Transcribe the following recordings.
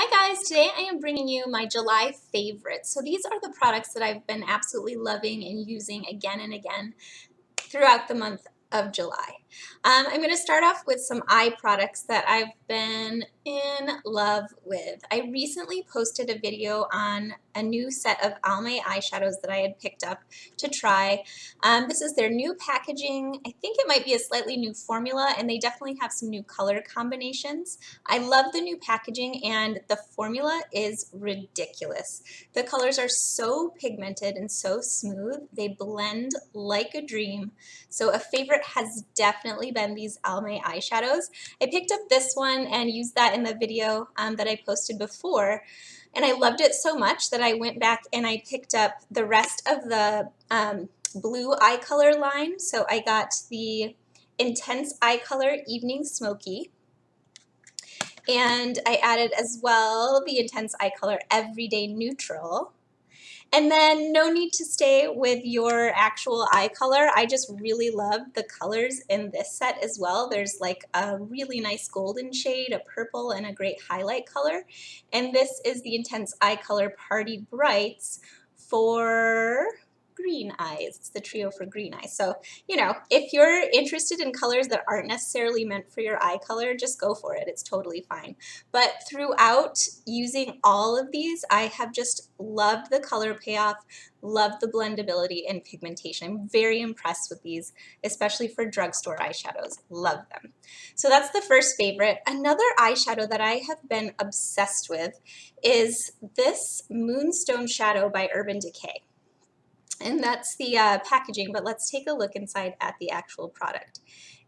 Hi guys, today I am bringing you my July favorites. So these are the products that I've been absolutely loving and using again and again throughout the month of July. I'm going to start off with some eye products that I've been in love with. I recently posted a video on a new set of Almay eyeshadows that I had picked up to try. This is their new packaging. I think it might be a slightly new formula, and they definitely have some new color combinations. I love the new packaging, and the formula is ridiculous. The colors are so pigmented and so smooth. They blend like a dream. So a favorite has definitely been these Almay eyeshadows. I picked up this one and used that in the video that I posted before, and I loved it so much that I went back and I picked up the rest of the blue eye color line. So I got the Intense Eye Color Evening Smoky, and I added as well the Intense Eye Color Everyday Neutral. And then no need to stay with your actual eye color. I just really love the colors in this set as well. There's like a really nice golden shade, a purple, and a great highlight color. And this is the Intense Eye Color Party Brights for green eyes. It's the trio for green eyes. So, you know, if you're interested in colors that aren't necessarily meant for your eye color, just go for it. It's totally fine. But throughout using all of these, I have just loved the color payoff, loved the blendability and pigmentation. I'm very impressed with these, especially for drugstore eyeshadows. Love them. So that's the first favorite. Another eyeshadow that I have been obsessed with is this Moonstone shadow by Urban Decay. And that's the packaging, but let's take a look inside at the actual product.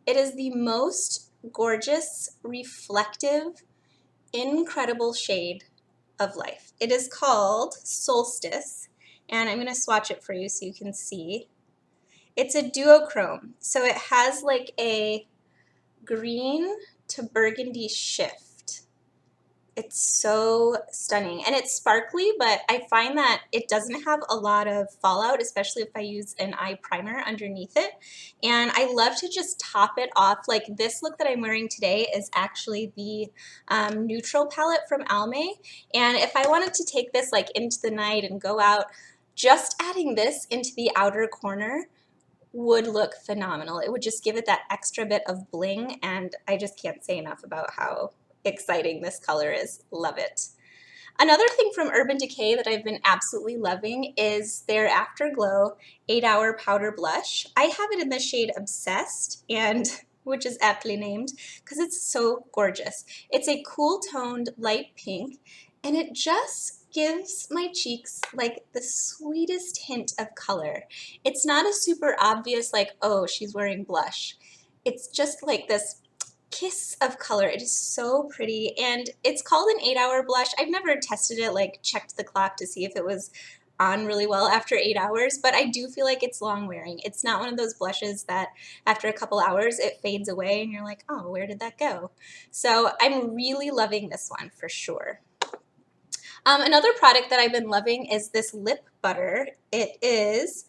It is the most gorgeous, reflective, incredible shade of life. It is called Solstice, and I'm going to swatch it for you so you can see. It's a duochrome, so it has like a green to burgundy shift. It's so stunning, and it's sparkly, but I find that it doesn't have a lot of fallout, especially if I use an eye primer underneath it. And I love to just top it off. Like this look that I'm wearing today is actually the neutral palette from Almay, and if I wanted to take this like into the night and go out, just adding this into the outer corner would look phenomenal. It would just give it that extra bit of bling, and I just can't say enough about how exciting this color is. Love it. Another thing from Urban Decay that I've been absolutely loving is their Afterglow 8-Hour Powder Blush. I have it in the shade Obsessed, and which is aptly named because it's so gorgeous. It's a cool toned light pink, and it just gives my cheeks like the sweetest hint of color. It's not a super obvious like, oh, she's wearing blush. It's just like this kiss of color. It is so pretty, and it's called an 8-hour blush. I've never tested it, like checked the clock to see if it was on really well after 8 hours, but I do feel like it's long wearing. It's not one of those blushes that after a couple hours it fades away and you're like, oh, where did that go? So I'm really loving this one for sure. Another product that I've been loving is this lip butter. It is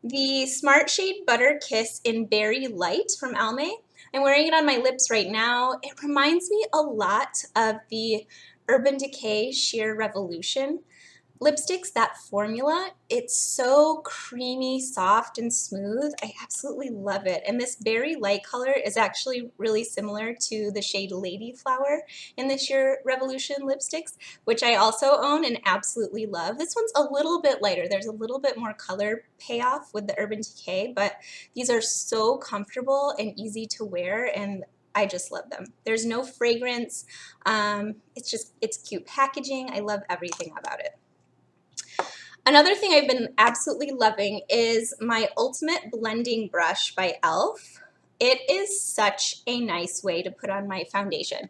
the Smart Shade Butter Kiss in Berry Light from Almay. I'm wearing it on my lips right now. It reminds me a lot of the Urban Decay Sheer Revolution lipsticks, that formula. It's so creamy, soft, and smooth. I absolutely love it. And this berry light color is actually really similar to the shade Lady Flower in the Sheer Revolution lipsticks, which I also own and absolutely love. This one's a little bit lighter. There's a little bit more color payoff with the Urban Decay, but these are so comfortable and easy to wear, and I just love them. There's no fragrance. It's cute packaging. I love everything about it. Another thing I've been absolutely loving is my Ultimate Blending Brush by e.l.f. It is such a nice way to put on my foundation.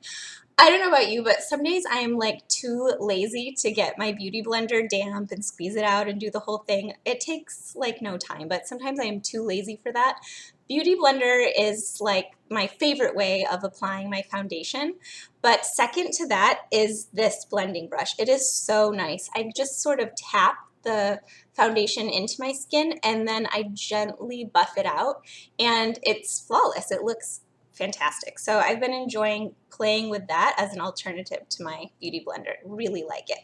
I don't know about you, but some days I am like too lazy to get my beauty blender damp and squeeze it out and do the whole thing. It takes like no time, but sometimes I am too lazy for that. Beauty blender is like my favorite way of applying my foundation, but second to that is this blending brush. It is so nice. I just sort of tap the foundation into my skin and then I gently buff it out, and it's flawless. It looks fantastic. So I've been enjoying playing with that as an alternative to my beauty blender. Really like it.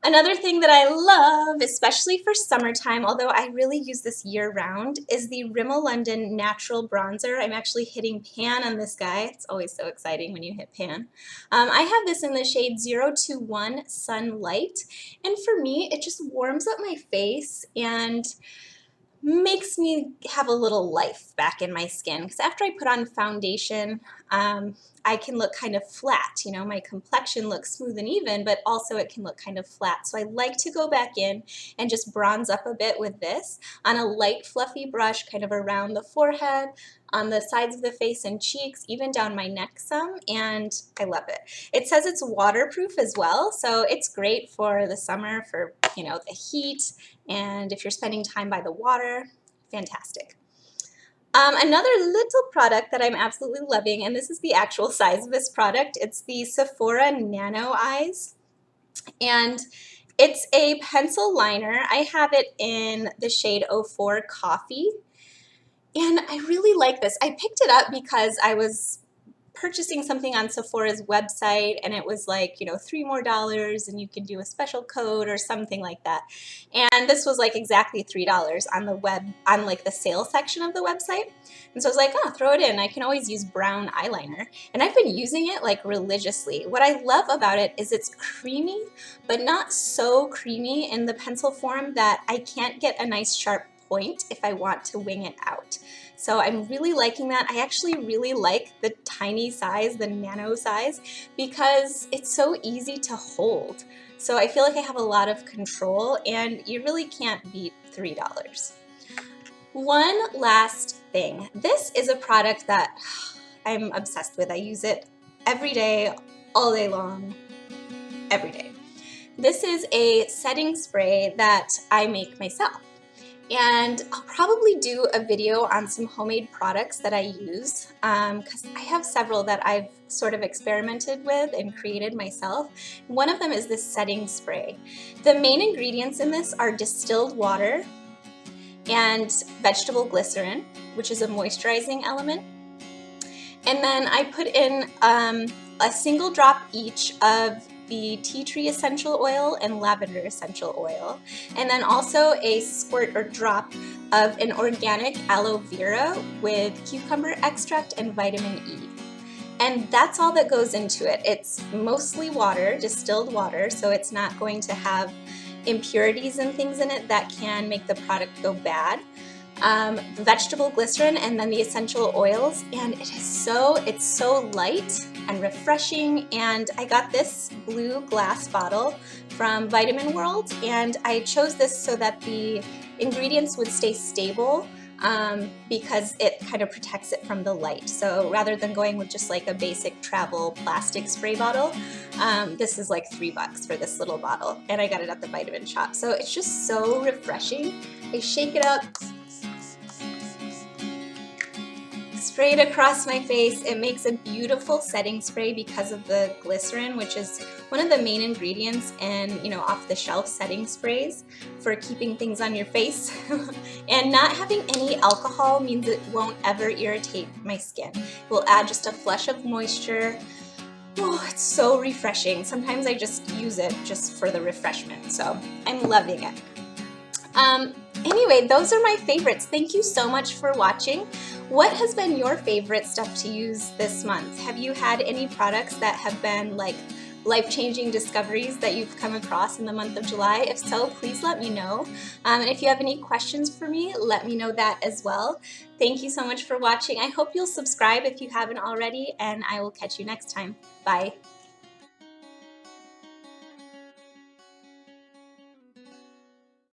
Another thing that I love, especially for summertime, although I really use this year-round, is the Rimmel London Natural Bronzer. I'm actually hitting pan on this guy. It's always so exciting when you hit pan. I have this in the shade 021 Sunlight, and for me, it just warms up my face and makes me have a little life back in my skin, because after I put on foundation, I can look kind of flat. You know, my complexion looks smooth and even, but also it can look kind of flat. So I like to go back in and just bronze up a bit with this on a light fluffy brush, kind of around the forehead, on the sides of the face and cheeks, even down my neck some, and I love it. It says it's waterproof as well, so it's great for the summer, for, you know, the heat, and if you're spending time by the water, fantastic. Another little product that I'm absolutely loving, and this is the actual size of this product, it's the Sephora Nano Eyes, and it's a pencil liner. I have it in the shade 04 Coffee, and I really like this. I picked it up because I was purchasing something on Sephora's website, and it was like, you know, $3 more and you can do a special code or something like that. And this was like exactly $3 on the web, on like the sale section of the website. And so I was like, oh, throw it in. I can always use brown eyeliner. And I've been using it like religiously. What I love about it is it's creamy, but not so creamy in the pencil form that I can't get a nice sharp point if I want to wing it out. So I'm really liking that. I actually really like the tiny size, the nano size, because it's so easy to hold. So I feel like I have a lot of control, and you really can't beat $3. One last thing. This is a product that I'm obsessed with. I use it every day, all day long, every day. This is a setting spray that I make myself. And I'll probably do a video on some homemade products that I use, because I have several that I've sort of experimented with and created myself. One of them is this setting spray. The main ingredients in this are distilled water and vegetable glycerin, which is a moisturizing element. And then I put in a single drop each of the tea tree essential oil and lavender essential oil, and then also a squirt or drop of an organic aloe vera with cucumber extract and vitamin E. And that's all that goes into it. It's mostly water, distilled water, so it's not going to have impurities and things in it that can make the product go bad. Vegetable glycerin, and then the essential oils, and it's so light and refreshing. And I got this blue glass bottle from Vitamin World, and I chose this so that the ingredients would stay stable, because it kind of protects it from the light. So rather than going with just like a basic travel plastic spray bottle, this is like $3 for this little bottle, and I got it at the vitamin shop. So it's just so refreshing. I shake it up, spray it across my face. It makes a beautiful setting spray because of the glycerin, which is one of the main ingredients in, you know, off-the-shelf setting sprays for keeping things on your face. And not having any alcohol means it won't ever irritate my skin. It will add just a flush of moisture. Oh, it's so refreshing. Sometimes I just use it just for the refreshment, so I'm loving it. Anyway, those are my favorites. Thank you so much for watching. What has been your favorite stuff to use this month? Have you had any products that have been like life-changing discoveries that you've come across in the month of July? If so, please let me know. And if you have any questions for me, let me know that as well. Thank you so much for watching. I hope you'll subscribe if you haven't already, and I will catch you next time. Bye.